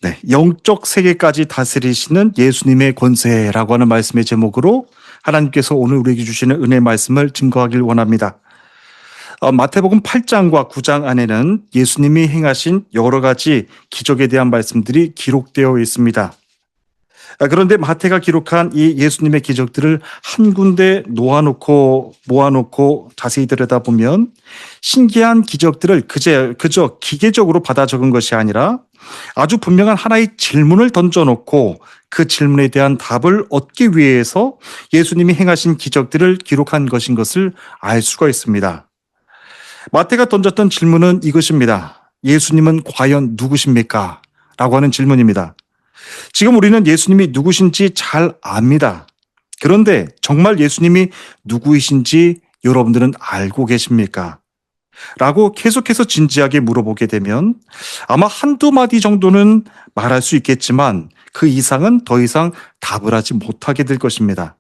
네, 영적 세계까지 다스리시는 예수님의 권세라고 하는 말씀의 제목으로 하나님께서 오늘 우리에게 주시는 은혜의 말씀을 증거하길 원합니다. 마태복음 8장과 9장 안에는 예수님이 행하신 여러 가지 기적에 대한 말씀들이 기록되어 있습니다. 그런데 마태가 기록한 이 예수님의 기적들을 한 군데 모아놓고 자세히 들여다보면 신기한 기적들을 그저 기계적으로 받아 적은 것이 아니라 아주 분명한 하나의 질문을 던져놓고 그 질문에 대한 답을 얻기 위해서 예수님이 행하신 기적들을 기록한 것인 것을 알 수가 있습니다. 마태가 던졌던 질문은 이것입니다. 예수님은 과연 누구십니까? 라고 하는 질문입니다. 지금 우리는 예수님이 누구신지 잘 압니다. 그런데 정말 예수님이 누구이신지 여러분들은 알고 계십니까? 라고 계속해서 진지하게 물어보게 되면 아마 한두 마디 정도는 말할 수 있겠지만 그 이상은 더 이상 답을 하지 못하게 될 것입니다.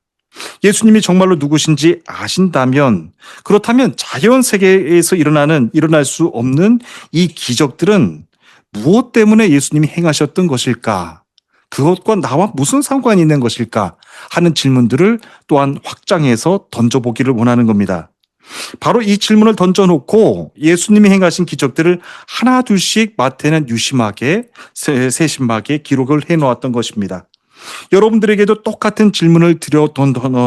예수님이 정말로 누구신지 아신다면, 그렇다면 자연 세계에서 일어날 수 없는 이 기적들은 무엇 때문에 예수님이 행하셨던 것일까? 그것과 나와 무슨 상관이 있는 것일까? 하는 질문들을 또한 확장해서 던져보기를 원하는 겁니다. 바로 이 질문을 던져놓고 예수님이 행하신 기적들을 하나 둘씩 마태는 유심하게 세심하게 기록을 해놓았던 것입니다. 여러분들에게도 똑같은 질문을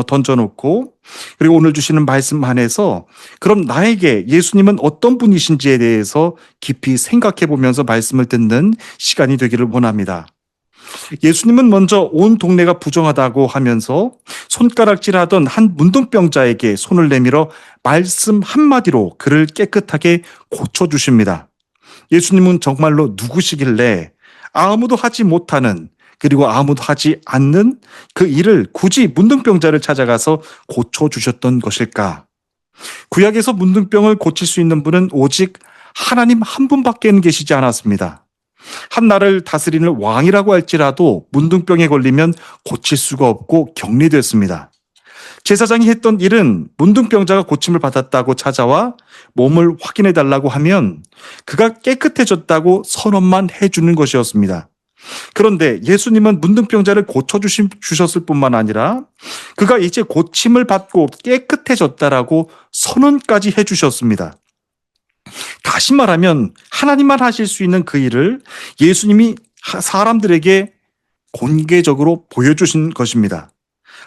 던져놓고 그리고 오늘 주시는 말씀 안에서 그럼 나에게 예수님은 어떤 분이신지에 대해서 깊이 생각해 보면서 말씀을 듣는 시간이 되기를 원합니다. 예수님은 먼저 온 동네가 부정하다고 하면서 손가락질하던 한 문둥병자에게 손을 내밀어 말씀 한마디로 그를 깨끗하게 고쳐주십니다. 예수님은 정말로 누구시길래 아무도 하지 못하는 그리고 아무도 하지 않는 그 일을 굳이 문둥병자를 찾아가서 고쳐주셨던 것일까? 구약에서 문둥병을 고칠 수 있는 분은 오직 하나님 한 분밖에 계시지 않았습니다. 한 나라를 다스리는 왕이라고 할지라도 문둥병에 걸리면 고칠 수가 없고 격리됐습니다. 제사장이 했던 일은 문둥병자가 고침을 받았다고 찾아와 몸을 확인해 달라고 하면 그가 깨끗해졌다고 선언만 해주는 것이었습니다. 그런데 예수님은 문둥병자를 고쳐주셨을 뿐만 아니라 그가 이제 고침을 받고 깨끗해졌다라고 선언까지 해주셨습니다. 다시 말하면 하나님만 하실 수 있는 그 일을 예수님이 사람들에게 공개적으로 보여주신 것입니다.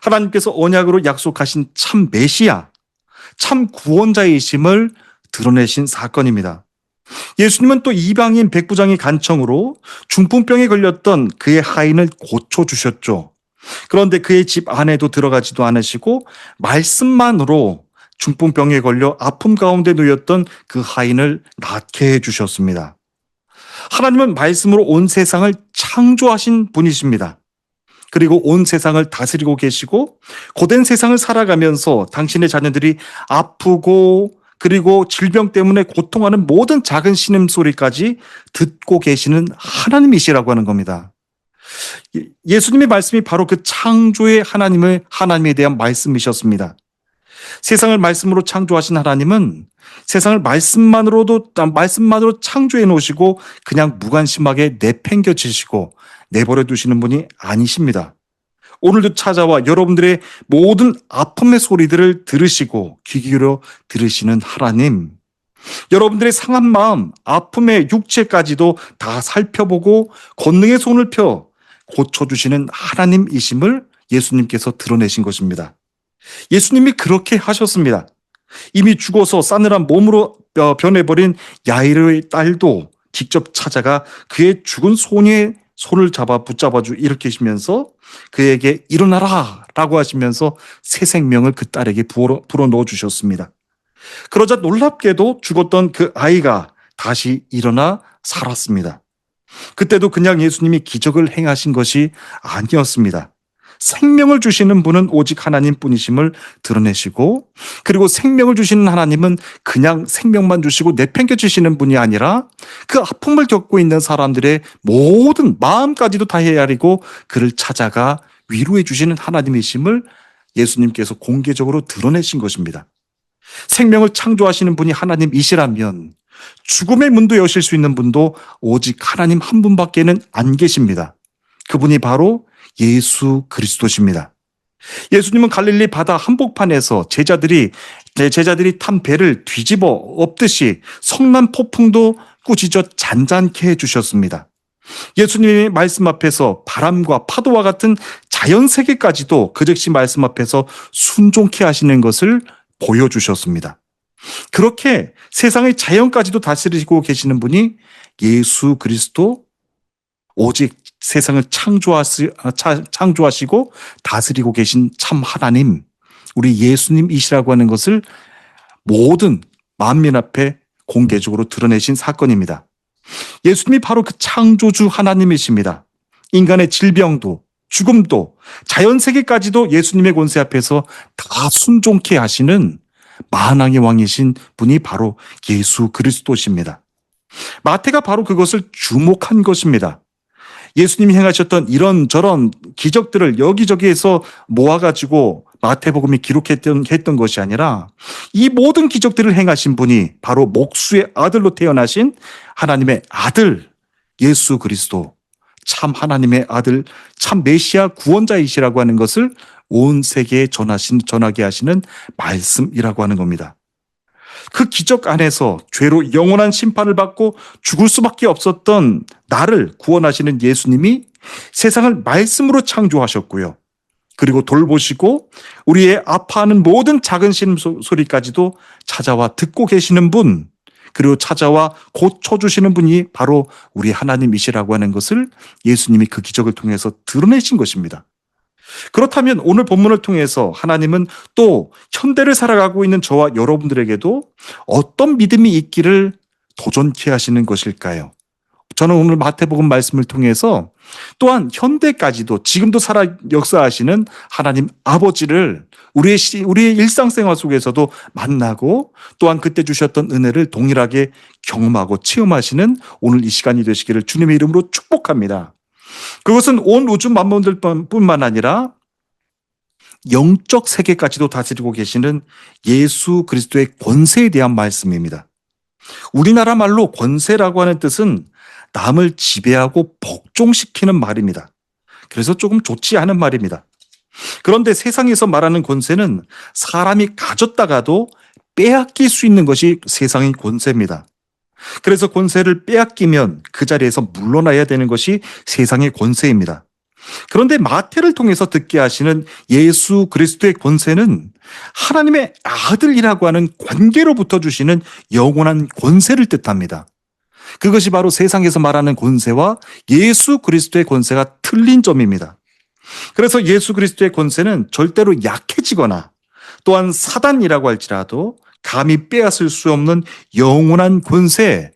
하나님께서 언약으로 약속하신 참 메시아, 참 구원자이심을 드러내신 사건입니다. 예수님은 또 이방인 백부장의 간청으로 중풍병에 걸렸던 그의 하인을 고쳐주셨죠. 그런데 그의 집 안에도 들어가지도 않으시고 말씀만으로 중풍병에 걸려 아픔 가운데 놓였던 그 하인을 낫게 해주셨습니다. 하나님은 말씀으로 온 세상을 창조하신 분이십니다. 그리고 온 세상을 다스리고 계시고 고된 세상을 살아가면서 당신의 자녀들이 아프고 그리고 질병 때문에 고통하는 모든 작은 신음소리까지 듣고 계시는 하나님이시라고 하는 겁니다. 예수님의 말씀이 바로 그 창조의 하나님에 대한 말씀이셨습니다. 세상을 말씀으로 창조하신 하나님은 세상을 말씀만으로 창조해 놓으시고 그냥 무관심하게 내팽겨치시고 내버려 두시는 분이 아니십니다. 오늘도 찾아와 여러분들의 모든 아픔의 소리들을 들으시고 귀 기울여 들으시는 하나님, 여러분들의 상한 마음, 아픔의 육체까지도 다 살펴보고 권능의 손을 펴 고쳐주시는 하나님이심을 예수님께서 드러내신 것입니다. 예수님이 그렇게 하셨습니다. 이미 죽어서 싸늘한 몸으로 변해버린 야이로의 딸도 직접 찾아가 그의 죽은 손에 손을 붙잡아 일으키시면서 그에게 일어나라 라고 하시면서 새 생명을 그 딸에게 불어 넣어 주셨습니다. 그러자 놀랍게도 죽었던 그 아이가 다시 일어나 살았습니다. 그때도 그냥 예수님이 기적을 행하신 것이 아니었습니다. 생명을 주시는 분은 오직 하나님 뿐이심을 드러내시고 그리고 생명을 주시는 하나님은 그냥 생명만 주시고 내팽겨치시는 분이 아니라 그 아픔을 겪고 있는 사람들의 모든 마음까지도 다 헤아리고 그를 찾아가 위로해 주시는 하나님이심을 예수님께서 공개적으로 드러내신 것입니다. 생명을 창조하시는 분이 하나님이시라면 죽음의 문도 여실 수 있는 분도 오직 하나님 한 분밖에는 안 계십니다. 그분이 바로 예수 그리스도십니다. 예수님은 갈릴리 바다 한복판에서 제자들이 탄 배를 뒤집어 엎듯이 성난 폭풍도 꾸짖어 잔잔케 해주셨습니다. 예수님의 말씀 앞에서 바람과 파도와 같은 자연 세계까지도 그 즉시 말씀 앞에서 순종케 하시는 것을 보여주셨습니다. 그렇게 세상의 자연까지도 다스리고 계시는 분이 예수 그리스도, 오직 세상을 창조하시고 다스리고 계신 참 하나님, 우리 예수님이시라고 하는 것을 모든 만민 앞에 공개적으로 드러내신 사건입니다. 예수님이 바로 그 창조주 하나님이십니다. 인간의 질병도 죽음도 자연세계까지도 예수님의 권세 앞에서 다 순종케 하시는 만왕의 왕이신 분이 바로 예수 그리스도십니다. 마태가 바로 그것을 주목한 것입니다. 예수님이 행하셨던 이런저런 기적들을 여기저기에서 모아가지고 마태복음이 기록했던 것이 아니라 이 모든 기적들을 행하신 분이 바로 목수의 아들로 태어나신 하나님의 아들 예수 그리스도, 참 하나님의 아들, 참 메시아 구원자이시라고 하는 것을 온 세계에 전하게 하시는 말씀이라고 하는 겁니다. 그 기적 안에서 죄로 영원한 심판을 받고 죽을 수밖에 없었던 나를 구원하시는 예수님이 세상을 말씀으로 창조하셨고요. 그리고 돌보시고 우리의 아파하는 모든 작은 신음소리까지도 찾아와 듣고 계시는 분, 그리고 찾아와 고쳐주시는 분이 바로 우리 하나님이시라고 하는 것을 예수님이 그 기적을 통해서 드러내신 것입니다. 그렇다면 오늘 본문을 통해서 하나님은 또 현대를 살아가고 있는 저와 여러분들에게도 어떤 믿음이 있기를 도전케 하시는 것일까요? 저는 오늘 마태복음 말씀을 통해서 또한 현대까지도 지금도 살아 역사하시는 하나님 아버지를 우리의 일상생활 속에서도 만나고 또한 그때 주셨던 은혜를 동일하게 경험하고 체험하시는 오늘 이 시간이 되시기를 주님의 이름으로 축복합니다. 그것은 온 우주 만물들 뿐만 아니라 영적 세계까지도 다스리고 계시는 예수 그리스도의 권세에 대한 말씀입니다. 우리나라 말로 권세라고 하는 뜻은 남을 지배하고 복종시키는 말입니다. 그래서 조금 좋지 않은 말입니다. 그런데 세상에서 말하는 권세는 사람이 가졌다가도 빼앗길 수 있는 것이 세상의 권세입니다. 그래서 권세를 빼앗기면 그 자리에서 물러나야 되는 것이 세상의 권세입니다. 그런데 마태를 통해서 듣게 하시는 예수 그리스도의 권세는 하나님의 아들이라고 하는 관계로부터 주시는 영원한 권세를 뜻합니다. 그것이 바로 세상에서 말하는 권세와 예수 그리스도의 권세가 틀린 점입니다. 그래서 예수 그리스도의 권세는 절대로 약해지거나 또한 사단이라고 할지라도 감히 빼앗을 수 없는 영원한 권세,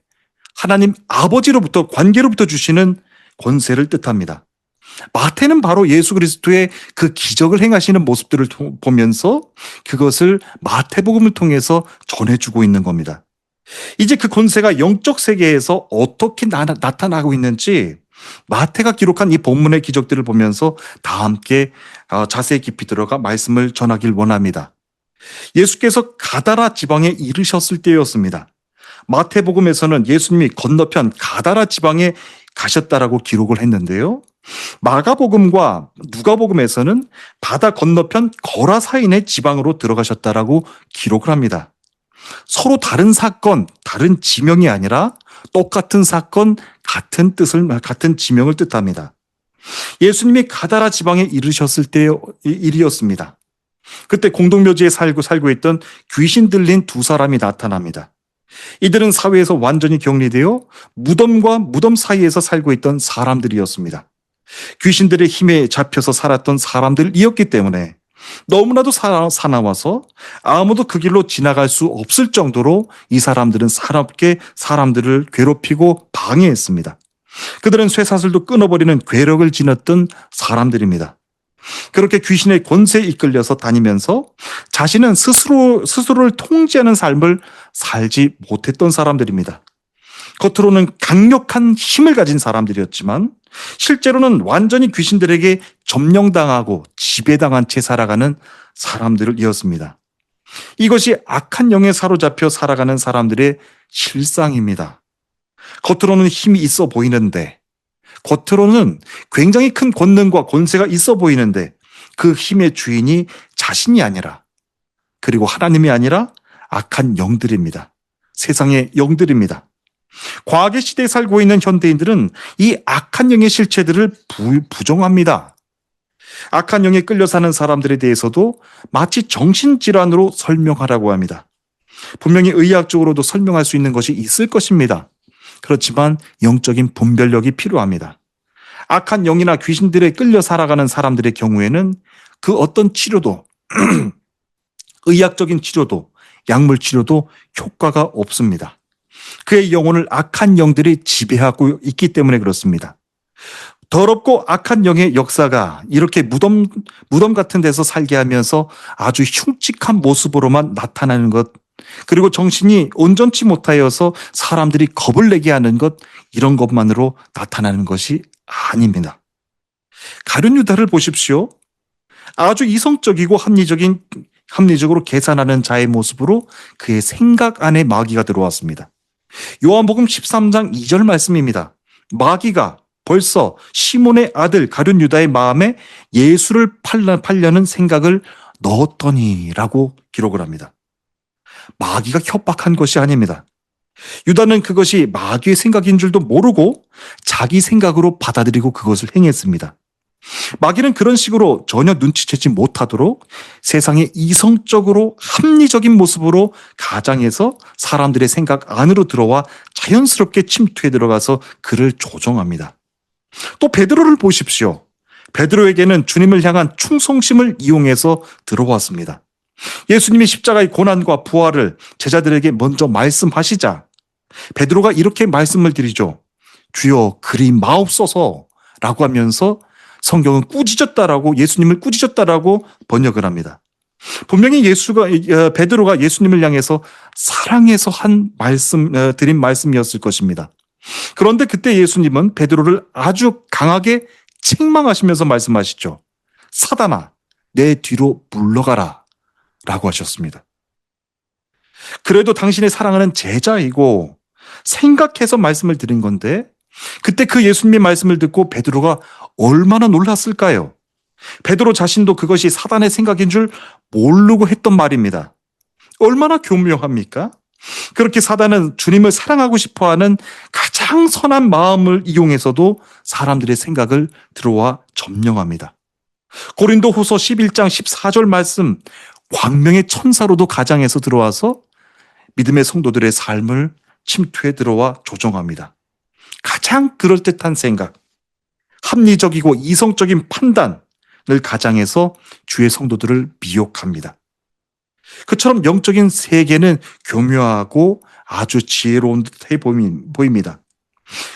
하나님 아버지로부터 관계로부터 주시는 권세를 뜻합니다. 마태는 바로 예수 그리스도의 그 기적을 행하시는 모습들을 보면서 그것을 마태복음을 통해서 전해주고 있는 겁니다. 이제 그 권세가 영적 세계에서 어떻게 나타나고 있는지 마태가 기록한 이 본문의 기적들을 보면서 다 함께 자세히 깊이 들어가 말씀을 전하길 원합니다. 예수께서 가다라 지방에 이르셨을 때였습니다. 마태복음에서는 예수님이 건너편 가다라 지방에 가셨다라고 기록을 했는데요. 마가복음과 누가복음에서는 바다 건너편 거라사인의 지방으로 들어가셨다라고 기록을 합니다. 서로 다른 사건, 다른 지명이 아니라 똑같은 사건, 같은 지명을 뜻합니다. 예수님이 가다라 지방에 이르셨을 때의 일이었습니다. 그때 공동묘지에 살고 있던 귀신 들린 두 사람이 나타납니다. 이들은 사회에서 완전히 격리되어 무덤과 무덤 사이에서 살고 있던 사람들이었습니다. 귀신들의 힘에 잡혀서 살았던 사람들이었기 때문에 너무나도 사나워서 아무도 그 길로 지나갈 수 없을 정도로 이 사람들은 사납게 사람들을 괴롭히고 방해했습니다. 그들은 쇠사슬도 끊어버리는 괴력을 지녔던 사람들입니다. 그렇게 귀신의 권세에 이끌려서 다니면서 자신은 스스로를 통제하는 삶을 살지 못했던 사람들입니다. 겉으로는 강력한 힘을 가진 사람들이었지만 실제로는 완전히 귀신들에게 점령당하고 지배당한 채 살아가는 사람들이었습니다. 이것이 악한 영에 사로잡혀 살아가는 사람들의 실상입니다. 겉으로는 힘이 있어 보이는데, 겉으로는 굉장히 큰 권능과 권세가 있어 보이는데 그 힘의 주인이 자신이 아니라, 그리고 하나님이 아니라 악한 영들입니다. 세상의 영들입니다. 과학의 시대에 살고 있는 현대인들은 이 악한 영의 실체들을 부정합니다. 악한 영에 끌려 사는 사람들에 대해서도 마치 정신질환으로 설명하라고 합니다. 분명히 의학적으로도 설명할 수 있는 것이 있을 것입니다. 그렇지만 영적인 분별력이 필요합니다. 악한 영이나 귀신들에 끌려 살아가는 사람들의 경우에는 그 어떤 치료도, 의학적인 치료도, 약물 치료도 효과가 없습니다. 그의 영혼을 악한 영들이 지배하고 있기 때문에 그렇습니다. 더럽고 악한 영의 역사가 이렇게 무덤 같은 데서 살게 하면서 아주 흉측한 모습으로만 나타나는 것, 그리고 정신이 온전치 못하여서 사람들이 겁을 내게 하는 것, 이런 것만으로 나타나는 것이 아닙니다. 가룟 유다를 보십시오. 아주 이성적이고 합리적으로 계산하는 자의 모습으로 그의 생각 안에 마귀가 들어왔습니다. 요한복음 13장 2절 말씀입니다. 마귀가 벌써 시몬의 아들 가룟 유다의 마음에 예수를 팔려는 생각을 넣었더니라고 기록을 합니다. 마귀가 협박한 것이 아닙니다. 유다는 그것이 마귀의 생각인 줄도 모르고 자기 생각으로 받아들이고 그것을 행했습니다. 마귀는 그런 식으로 전혀 눈치채지 못하도록 세상의 이성적으로 합리적인 모습으로 가장해서 사람들의 생각 안으로 들어와 자연스럽게 침투해 들어가서 그를 조종합니다. 또 베드로를 보십시오. 베드로에게는 주님을 향한 충성심을 이용해서 들어왔습니다. 예수님이 십자가의 고난과 부활을 제자들에게 먼저 말씀하시자 베드로가 이렇게 말씀을 드리죠. 주여 그리 마옵소서 라고 하면서 성경은 꾸짖었다라고, 예수님을 꾸짖었다라고 번역을 합니다. 분명히 베드로가 예수님을 향해서 사랑해서 드린 말씀이었을 것입니다. 그런데 그때 예수님은 베드로를 아주 강하게 책망하시면서 말씀하시죠. 사단아, 내 뒤로 물러가라 라고 하셨습니다. 그래도 당신의 사랑하는 제자이고 생각해서 말씀을 드린 건데 그때 그 예수님의 말씀을 듣고 베드로가 얼마나 놀랐을까요? 베드로 자신도 그것이 사단의 생각인 줄 모르고 했던 말입니다. 얼마나 교묘합니까? 그렇게 사단은 주님을 사랑하고 싶어하는 가장 선한 마음을 이용해서도 사람들의 생각을 들어와 점령합니다. 고린도후서 11장 14절 말씀, 광명의 천사로도 가장해서 들어와서 믿음의 성도들의 삶을 침투해 들어와 조종합니다. 가장 그럴듯한 생각, 합리적이고 이성적인 판단을 가장해서 주의 성도들을 미혹합니다. 그처럼 영적인 세계는 교묘하고 아주 지혜로운 듯해 보입니다.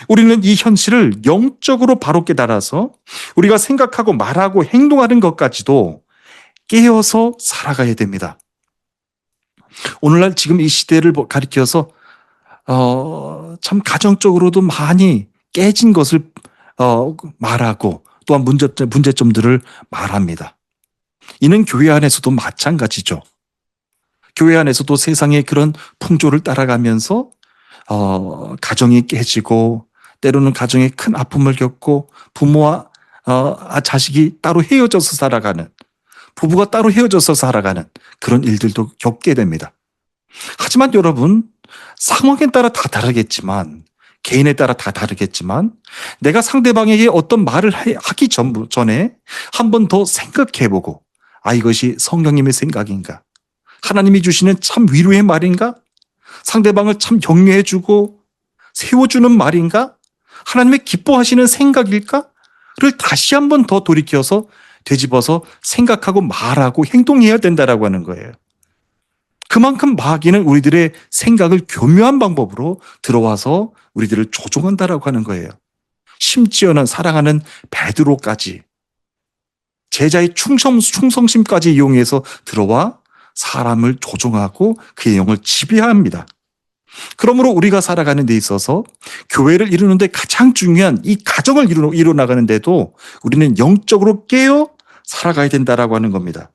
우리는 이 현실을 영적으로 바로 깨달아서 우리가 생각하고 말하고 행동하는 것까지도 깨어서 살아가야 됩니다. 오늘날 지금 이 시대를 가리켜서 참 가정적으로도 많이 깨진 것을 말하고 또한 문제점들을 말합니다. 이는 교회 안에서도 마찬가지죠. 교회 안에서도 세상의 그런 풍조를 따라가면서 가정이 깨지고 때로는 가정에 큰 아픔을 겪고 부모와 자식이 따로 헤어져서 살아가는, 부부가 따로 헤어져서 살아가는 그런 일들도 겪게 됩니다. 하지만 여러분, 상황에 따라 다 다르겠지만, 개인에 따라 다 다르겠지만 내가 상대방에게 어떤 말을 하기 전에 한 번 더 생각해보고, 이것이 성령님의 생각인가? 하나님이 주시는 참 위로의 말인가? 상대방을 참 격려해주고 세워주는 말인가? 하나님의 기뻐하시는 생각일까? 를 다시 한 번 더 돌이켜서 되짚어서 생각하고 말하고 행동해야 된다라고 하는 거예요. 그만큼 마귀는 우리들의 생각을 교묘한 방법으로 들어와서 우리들을 조종한다라고 하는 거예요. 심지어는 사랑하는 베드로까지, 제자의 충성심까지 이용해서 들어와 사람을 조종하고 그의 영을 지배합니다. 그러므로 우리가 살아가는 데 있어서 교회를 이루는데 가장 중요한 이 가정을 이루어나가는 데도 우리는 영적으로 깨어 살아가야 된다라고 하는 겁니다.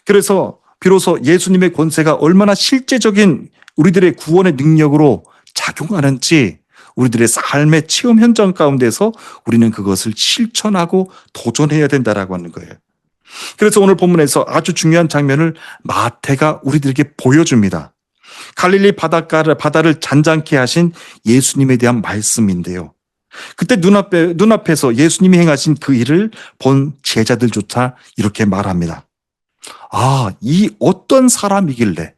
그래서 비로소 예수님의 권세가 얼마나 실제적인 우리들의 구원의 능력으로 작용하는지 우리들의 삶의 체험 현장 가운데서 우리는 그것을 실천하고 도전해야 된다라고 하는 거예요. 그래서 오늘 본문에서 아주 중요한 장면을 마태가 우리들에게 보여줍니다. 갈릴리 바다를 잔잔케 하신 예수님에 대한 말씀인데요. 그때 눈앞에서 예수님이 행하신 그 일을 본 제자들조차 이렇게 말합니다. 아, 이 어떤 사람이길래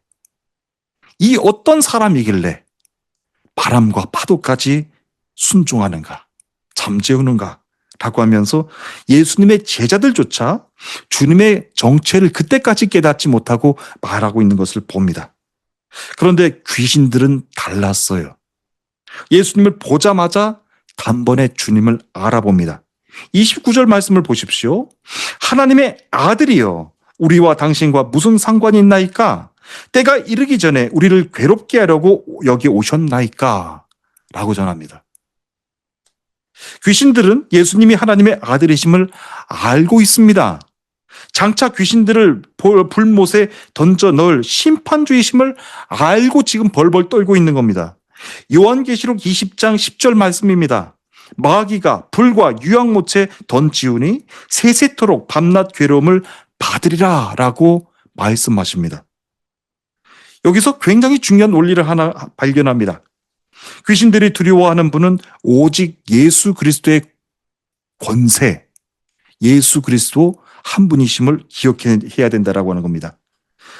바람과 파도까지 순종하는가, 잠재우는가 라고 하면서 예수님의 제자들조차 주님의 정체를 그때까지 깨닫지 못하고 말하고 있는 것을 봅니다. 그런데 귀신들은 달랐어요. 예수님을 보자마자 단번에 주님을 알아봅니다. 29절 말씀을 보십시오. 하나님의 아들이여 우리와 당신과 무슨 상관이 있나이까? 때가 이르기 전에 우리를 괴롭게 하려고 여기 오셨나이까? 라고 전합니다. 귀신들은 예수님이 하나님의 아들이심을 알고 있습니다. 장차 귀신들을 불못에 던져 넣을 심판주의심을 알고 지금 벌벌 떨고 있는 겁니다. 요한계시록 20장 10절 말씀입니다. 마귀가 불과 유황못에 던지우니 세세토록 밤낮 괴로움을 받으리라 라고 말씀하십니다. 여기서 굉장히 중요한 원리를 하나 발견합니다. 귀신들이 두려워하는 분은 오직 예수 그리스도의 권세, 예수 그리스도 한 분이심을 기억해야 된다라고 하는 겁니다.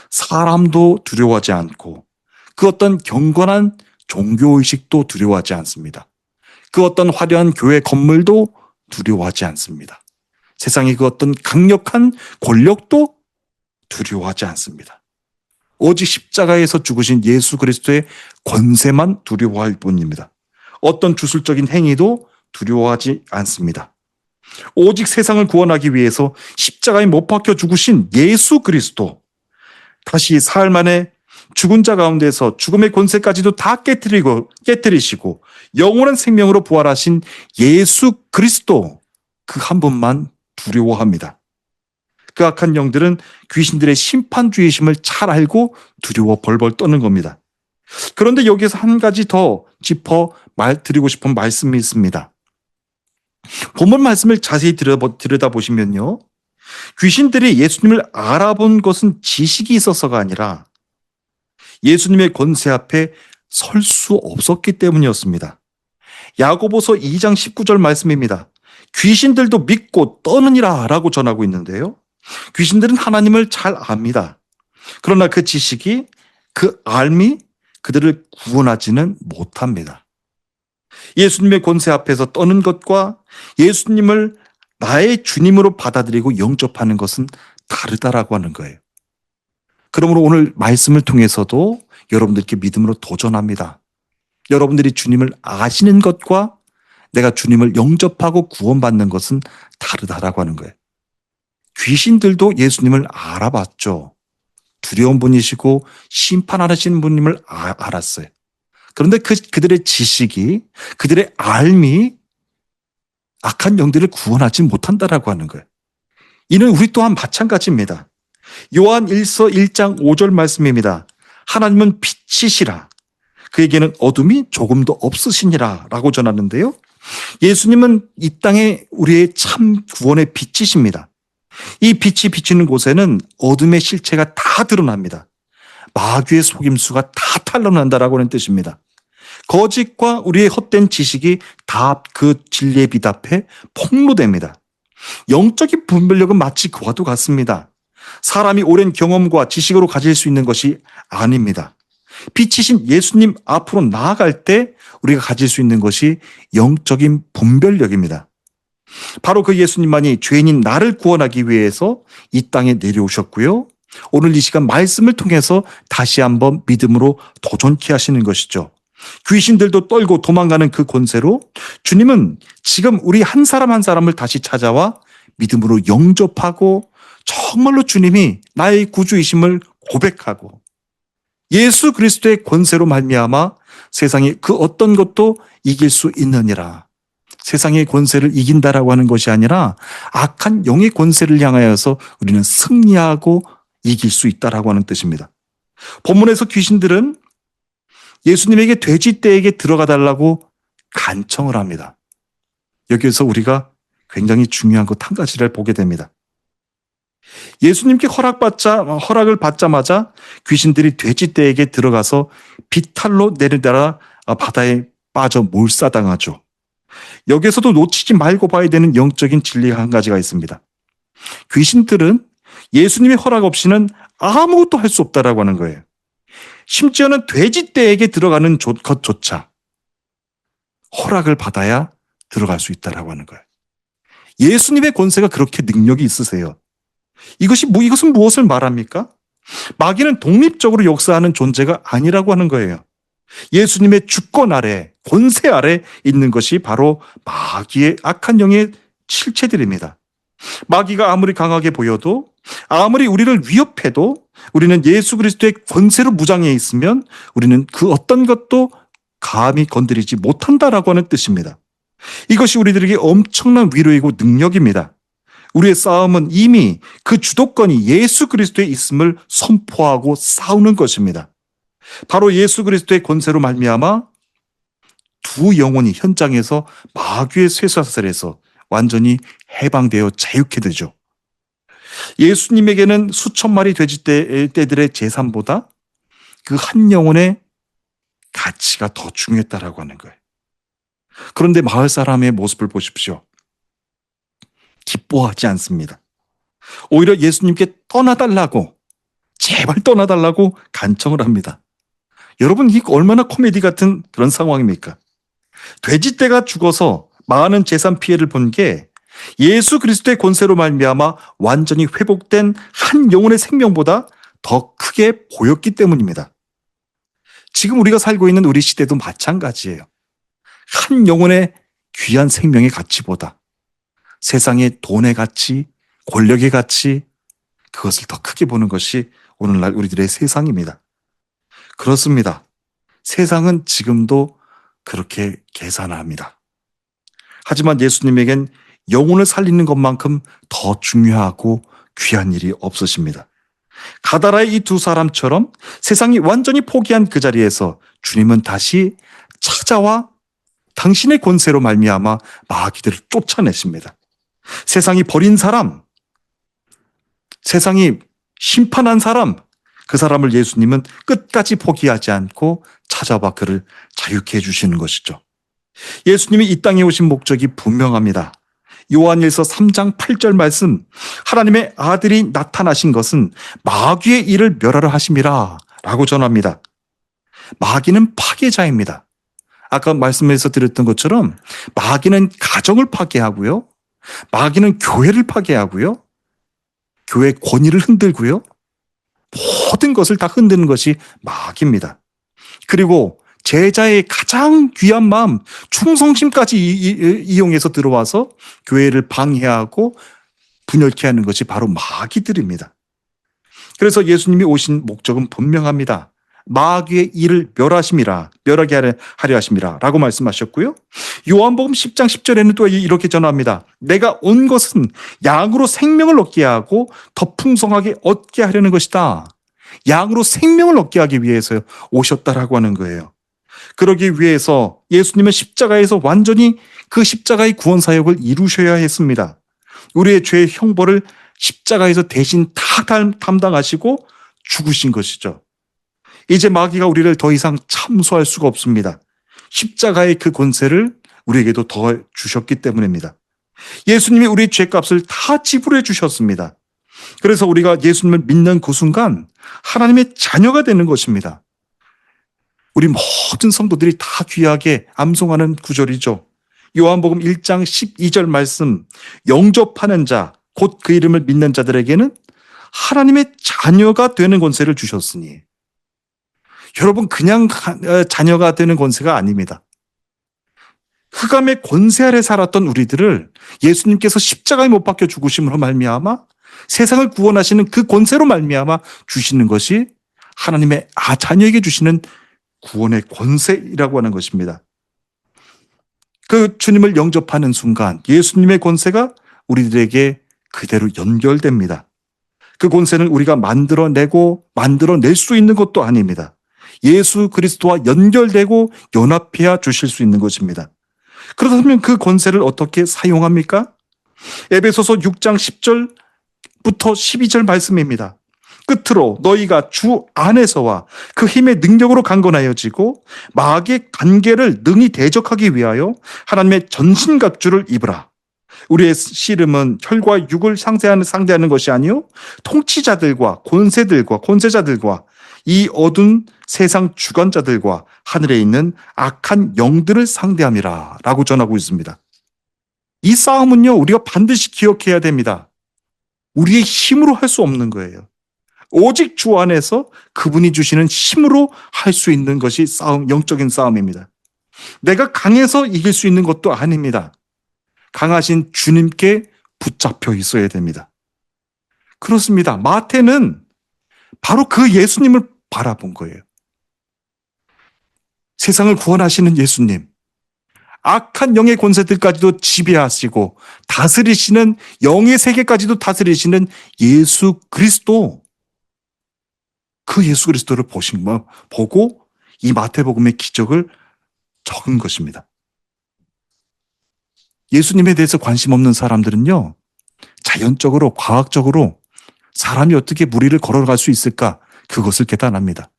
사람도 두려워하지 않고 그 어떤 경건한 종교의식도 두려워하지 않습니다. 그 어떤 화려한 교회 건물도 두려워하지 않습니다. 세상의 그 어떤 강력한 권력도 두려워하지 않습니다. 오직 십자가에서 죽으신 예수 그리스도의 권세만 두려워할 뿐입니다. 어떤 주술적인 행위도 두려워하지 않습니다. 오직 세상을 구원하기 위해서 십자가에 못 박혀 죽으신 예수 그리스도, 다시 사흘 만에 죽은 자 가운데서 죽음의 권세까지도 다 깨뜨리시고 영원한 생명으로 부활하신 예수 그리스도, 그 한 분만 두려워합니다. 그 악한 영들은 귀신들의 심판주의심을 잘 알고 두려워 벌벌 떠는 겁니다. 그런데 여기서 한 가지 더 짚어 드리고 싶은 말씀이 있습니다. 본문 말씀을 자세히 들여다보시면요, 귀신들이 예수님을 알아본 것은 지식이 있어서가 아니라 예수님의 권세 앞에 설 수 없었기 때문이었습니다. 야고보서 2장 19절 말씀입니다. 귀신들도 믿고 떠느니라 라고 전하고 있는데요, 귀신들은 하나님을 잘 압니다. 그러나 그 지식이, 그 알미 그들을 구원하지는 못합니다. 예수님의 권세 앞에서 떠는 것과 예수님을 나의 주님으로 받아들이고 영접하는 것은 다르다라고 하는 거예요. 그러므로 오늘 말씀을 통해서도 여러분들께 믿음으로 도전합니다. 여러분들이 주님을 아시는 것과 내가 주님을 영접하고 구원받는 것은 다르다라고 하는 거예요. 귀신들도 예수님을 알아봤죠. 두려운 분이시고 심판하시는 분임을 알았어요. 그런데 그들의 지식이, 그들의 알미 악한 영들을 구원하지 못한다라고 하는 거예요. 이는 우리 또한 마찬가지입니다. 요한 1서 1장 5절 말씀입니다. 하나님은 빛이시라. 그에게는 어둠이 조금도 없으시니라 라고 전하는데요, 예수님은 이 땅에 우리의 참 구원의 빛이십니다. 이 빛이 비치는 곳에는 어둠의 실체가 다 드러납니다. 마귀의 속임수가 다 탄로난다라고 하는 뜻입니다. 거짓과 우리의 헛된 지식이 다 그 진리의 빛 앞에 폭로됩니다. 영적인 분별력은 마치 그와도 같습니다. 사람이 오랜 경험과 지식으로 가질 수 있는 것이 아닙니다. 빛이신 예수님 앞으로 나아갈 때 우리가 가질 수 있는 것이 영적인 분별력입니다. 바로 그 예수님만이 죄인인 나를 구원하기 위해서 이 땅에 내려오셨고요, 오늘 이 시간 말씀을 통해서 다시 한번 믿음으로 도전케 하시는 것이죠. 귀신들도 떨고 도망가는 그 권세로 주님은 지금 우리 한 사람 한 사람을 다시 찾아와 믿음으로 영접하고 정말로 주님이 나의 구주이심을 고백하고 예수 그리스도의 권세로 말미암아 세상의 그 어떤 것도 이길 수 있느니라. 세상의 권세를 이긴다라고 하는 것이 아니라 악한 영의 권세를 향하여서 우리는 승리하고 이길 수 있다라고 하는 뜻입니다. 본문에서 귀신들은 예수님에게 돼지떼에게 들어가 달라고 간청을 합니다. 여기에서 우리가 굉장히 중요한 것 한 가지를 보게 됩니다. 예수님께 허락을 받자마자 귀신들이 돼지떼에게 들어가서 비탈로 내려다라 바다에 빠져 몰사당하죠. 여기에서도 놓치지 말고 봐야 되는 영적인 진리가 한 가지가 있습니다. 귀신들은 예수님의 허락 없이는 아무것도 할 수 없다라고 하는 거예요. 심지어는 돼지떼에게 들어가는 것조차 허락을 받아야 들어갈 수 있다라고 하는 거예요. 예수님의 권세가 그렇게 능력이 있으세요. 이것은 무엇을 말합니까? 마귀는 독립적으로 역사하는 존재가 아니라고 하는 거예요. 예수님의 주권 아래, 권세 아래 있는 것이 바로 마귀의 악한 영의 실체들입니다. 마귀가 아무리 강하게 보여도, 아무리 우리를 위협해도 우리는 예수 그리스도의 권세로 무장해 있으면 우리는 그 어떤 것도 감히 건드리지 못한다라고 하는 뜻입니다. 이것이 우리들에게 엄청난 위로이고 능력입니다. 우리의 싸움은 이미 그 주도권이 예수 그리스도에 있음을 선포하고 싸우는 것입니다. 바로 예수 그리스도의 권세로 말미암아 두 영혼이 현장에서 마귀의 쇠사슬에서 완전히 해방되어 자유케 되죠. 예수님에게는 수천 마리 돼지떼들의 재산보다 그 한 영혼의 가치가 더 중요했다라고 하는 거예요. 그런데 마을 사람의 모습을 보십시오. 기뻐하지 않습니다. 오히려 예수님께 떠나달라고, 제발 떠나달라고 간청을 합니다. 여러분, 이게 얼마나 코미디 같은 그런 상황입니까? 돼지떼가 죽어서 많은 재산 피해를 본 게 예수 그리스도의 권세로 말미암아 완전히 회복된 한 영혼의 생명보다 더 크게 보였기 때문입니다. 지금 우리가 살고 있는 우리 시대도 마찬가지예요. 한 영혼의 귀한 생명의 가치보다 세상의 돈의 가치, 권력의 가치, 그것을 더 크게 보는 것이 오늘날 우리들의 세상입니다. 그렇습니다. 세상은 지금도 그렇게 계산합니다. 하지만 예수님에겐 영혼을 살리는 것만큼 더 중요하고 귀한 일이 없으십니다. 가다라의 이 두 사람처럼 세상이 완전히 포기한 그 자리에서 주님은 다시 찾아와 당신의 권세로 말미암아 마귀들을 쫓아내십니다. 세상이 버린 사람, 세상이 심판한 사람, 그 사람을 예수님은 끝까지 포기하지 않고 찾아와 그를 자유케 해주시는 것이죠. 예수님이 이 땅에 오신 목적이 분명합니다. 요한일서 3장 8절 말씀, 하나님의 아들이 나타나신 것은 마귀의 일을 멸하려 하심이라 라고 전합니다. 마귀는 파괴자입니다. 아까 말씀에서 드렸던 것처럼 마귀는 가정을 파괴하고요. 마귀는 교회를 파괴하고요. 교회의 권위를 흔들고요. 모든 것을 다 흔드는 것이 마귀입니다. 그리고 제자의 가장 귀한 마음, 충성심까지 이용해서 들어와서 교회를 방해하고 분열케 하는 것이 바로 마귀들입니다. 그래서 예수님이 오신 목적은 분명합니다. 마귀의 일을 멸하게 하려 하심이라 라고 말씀하셨고요. 요한복음 10장 10절에는 또 이렇게 전합니다. 내가 온 것은 양으로 생명을 얻게 하고 더 풍성하게 얻게 하려는 것이다. 양으로 생명을 얻게 하기 위해서 오셨다라고 하는 거예요. 그러기 위해서 예수님은 십자가에서 완전히 그 십자가의 구원 사역을 이루셔야 했습니다. 우리의 죄의 형벌을 십자가에서 대신 다 담당하시고 죽으신 것이죠. 이제 마귀가 우리를 더 이상 참소할 수가 없습니다. 십자가의 그 권세를 우리에게도 더 주셨기 때문입니다. 예수님이 우리의 죄값을 다 지불해 주셨습니다. 그래서 우리가 예수님을 믿는 그 순간 하나님의 자녀가 되는 것입니다. 우리 모든 성도들이 다 귀하게 암송하는 구절이죠. 요한복음 1장 12절 말씀, 영접하는 자, 곧 그 이름을 믿는 자들에게는 하나님의 자녀가 되는 권세를 주셨으니. 여러분, 그냥 자녀가 되는 권세가 아닙니다. 흑암의 권세 아래 살았던 우리들을 예수님께서 십자가에 못 박혀 죽으심으로 말미암아 세상을 구원하시는 그 권세로 말미암아 주시는 것이 하나님의 자녀에게 주시는 구원의 권세라고 하는 것입니다. 그 주님을 영접하는 순간 예수님의 권세가 우리들에게 그대로 연결됩니다. 그 권세는 우리가 만들어낼 수 있는 것도 아닙니다. 예수 그리스도와 연결되고 연합해야 주실 수 있는 것입니다. 그렇다면 그 권세를 어떻게 사용합니까? 에베소서 6장 10절부터 12절 말씀입니다. 끝으로 너희가 주 안에서와 그 힘의 능력으로 강건하여지고 마귀의 관계를 능히 대적하기 위하여 하나님의 전신갑주를 입으라. 우리의 씨름은 혈과 육을 상대하는 것이 아니요 통치자들과 권세자들과 이 어두운 세상 주관자들과 하늘에 있는 악한 영들을 상대함이라 라고 전하고 있습니다. 이 싸움은요, 우리가 반드시 기억해야 됩니다. 우리의 힘으로 할 수 없는 거예요. 오직 주 안에서 그분이 주시는 힘으로 할 수 있는 것이 영적인 싸움입니다. 내가 강해서 이길 수 있는 것도 아닙니다. 강하신 주님께 붙잡혀 있어야 됩니다. 그렇습니다. 마태는 바로 그 예수님을 바라본 거예요. 세상을 구원하시는 예수님, 악한 영의 권세들까지도 지배하시고 다스리시는 영의 세계까지도 다스리시는 예수 그리스도, 그 예수 그리스도를 보고 이 마태복음의 기적을 적은 것입니다. 예수님에 대해서 관심 없는 사람들은요, 자연적으로, 과학적으로 사람이 어떻게 무리를 걸어갈 수 있을까? 그것을 계산합니다.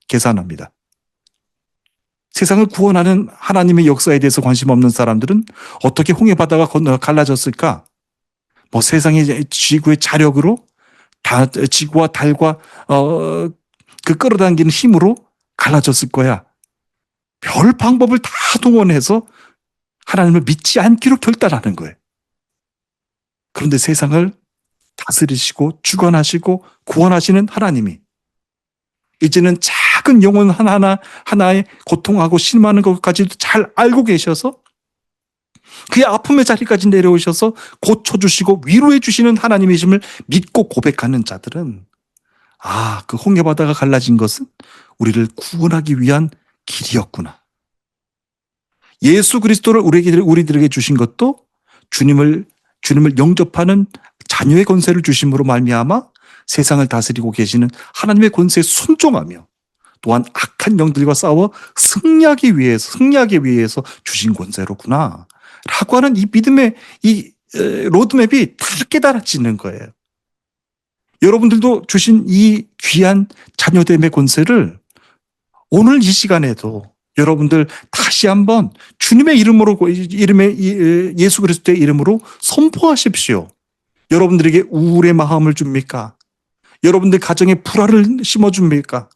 세상을 구원하는 하나님의 역사에 대해서 관심 없는 사람들은 어떻게 홍해 바다가 갈라졌을까? 세상의 지구의 자력으로, 지구와 달과 그 끌어당기는 힘으로 갈라졌을 거야. 별 방법을 다 동원해서 하나님을 믿지 않기로 결단하는 거예요. 그런데 세상을 다스리시고 주관하시고 구원하시는 하나님이 이제는 작은 영혼 하나에 고통하고 실망하는 것까지도 잘 알고 계셔서 그의 아픔의 자리까지 내려오셔서 고쳐주시고 위로해 주시는 하나님이심을 믿고 고백하는 자들은 그 홍해 바다가 갈라진 것은 우리를 구원하기 위한 길이었구나. 예수 그리스도를 우리들에게 주신 것도 주님을 영접하는 자녀의 권세를 주심으로 말미암아 세상을 다스리고 계시는 하나님의 권세에 순종하며 또한 악한 영들과 싸워 승리하기 위해서 주신 권세로구나 라고 하는 이 믿음의 이 로드맵이 다 깨달아지는 거예요. 여러분들도 주신 이 귀한 자녀됨의 권세를 오늘 이 시간에도 여러분들 다시 한번 주님의 예수 그리스도의 이름으로 선포하십시오. 여러분들에게 우울의 마음을 줍니까? 여러분들 가정에 불화를 심어줍니까?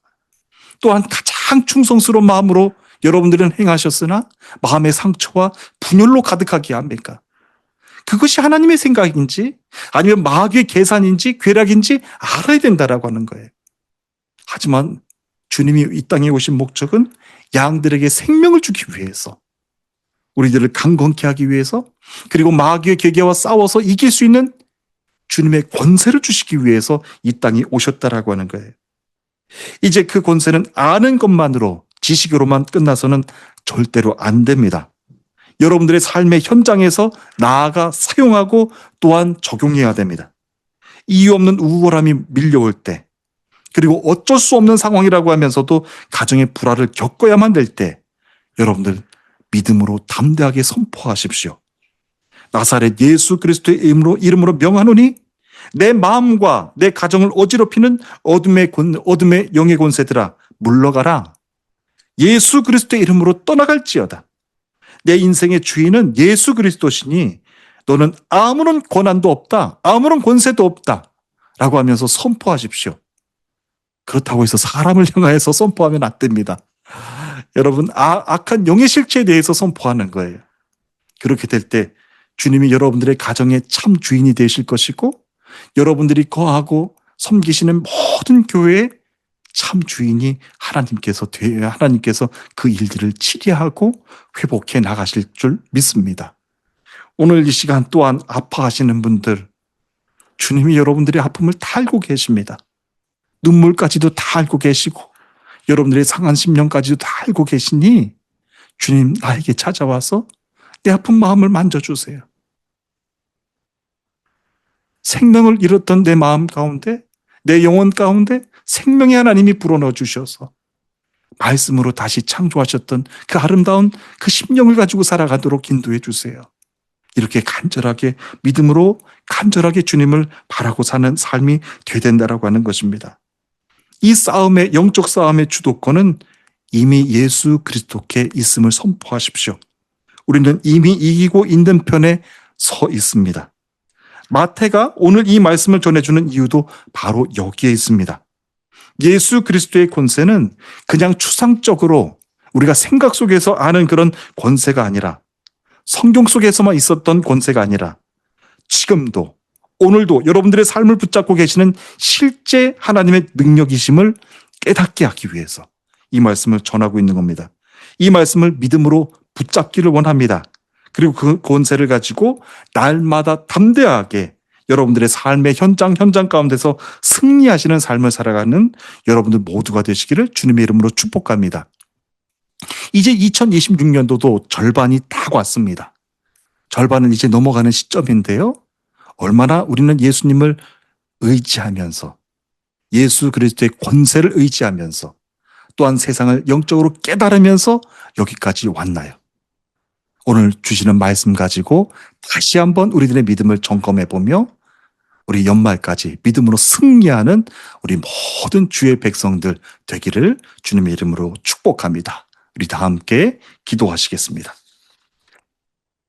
또한 가장 충성스러운 마음으로 여러분들은 행하셨으나 마음의 상처와 분열로 가득하게 합니까? 그것이 하나님의 생각인지 아니면 마귀의 계산인지 괴락인지 알아야 된다라고 하는 거예요. 하지만 주님이 이 땅에 오신 목적은 양들에게 생명을 주기 위해서, 우리들을 강건케 하기 위해서, 그리고 마귀의 계계와 싸워서 이길 수 있는 주님의 권세를 주시기 위해서 이 땅에 오셨다라고 하는 거예요. 이제 그 권세는 아는 것만으로, 지식으로만 끝나서는 절대로 안 됩니다. 여러분들의 삶의 현장에서 나아가 사용하고 또한 적용해야 됩니다. 이유 없는 우울함이 밀려올 때, 그리고 어쩔 수 없는 상황이라고 하면서도 가정의 불화를 겪어야만 될 때, 여러분들 믿음으로 담대하게 선포하십시오. 나사렛 예수 그리스도의 이름으로 명하노니 내 마음과 내 가정을 어지럽히는 어둠의 영의 권세들아 물러가라. 예수 그리스도의 이름으로 떠나갈지어다. 내 인생의 주인은 예수 그리스도시니 너는 아무런 권한도 없다. 아무런 권세도 없다. 라고 하면서 선포하십시오. 그렇다고 해서 사람을 향하여서 선포하면 안 됩니다. 여러분, 악한 영의 실체에 대해서 선포하는 거예요. 그렇게 될 때 주님이 여러분들의 가정의 참 주인이 되실 것이고, 여러분들이 거하고 섬기시는 모든 교회의 참 주인이 하나님께서 그 일들을 치리하고 회복해 나가실 줄 믿습니다. 오늘 이 시간 또한 아파하시는 분들, 주님이 여러분들의 아픔을 다 알고 계십니다. 눈물까지도 다 알고 계시고 여러분들의 상한 심령까지도 다 알고 계시니 주님, 나에게 찾아와서 내 아픈 마음을 만져주세요. 생명을 잃었던 내 마음 가운데, 내 영혼 가운데 생명의 하나님이 불어넣어 주셔서 말씀으로 다시 창조하셨던 그 아름다운 그 심령을 가지고 살아가도록 인도해 주세요. 이렇게 간절하게 믿음으로 간절하게 주님을 바라고 사는 삶이 되어야 된다라고 하는 것입니다. 이 싸움의 영적 싸움의 주도권은 이미 예수 그리스도께 있음을 선포하십시오. 우리는 이미 이기고 있는 편에 서 있습니다. 마태가 오늘 이 말씀을 전해주는 이유도 바로 여기에 있습니다. 예수 그리스도의 권세는 그냥 추상적으로 우리가 생각 속에서 아는 그런 권세가 아니라, 성경 속에서만 있었던 권세가 아니라 지금도 오늘도 여러분들의 삶을 붙잡고 계시는 실제 하나님의 능력이심을 깨닫게 하기 위해서 이 말씀을 전하고 있는 겁니다. 이 말씀을 믿음으로 붙잡기를 원합니다. 그리고 그 권세를 가지고 날마다 담대하게 여러분들의 삶의 현장 가운데서 승리하시는 삶을 살아가는 여러분들 모두가 되시기를 주님의 이름으로 축복합니다. 이제 2026년도도 절반이 다 왔습니다. 절반은 이제 넘어가는 시점인데요. 얼마나 우리는 예수님을 의지하면서, 예수 그리스도의 권세를 의지하면서, 또한 세상을 영적으로 깨달으면서 여기까지 왔나요? 오늘 주시는 말씀 가지고 다시 한번 우리들의 믿음을 점검해 보며 우리 연말까지 믿음으로 승리하는 우리 모든 주의 백성들 되기를 주님의 이름으로 축복합니다. 우리 다 함께 기도하시겠습니다.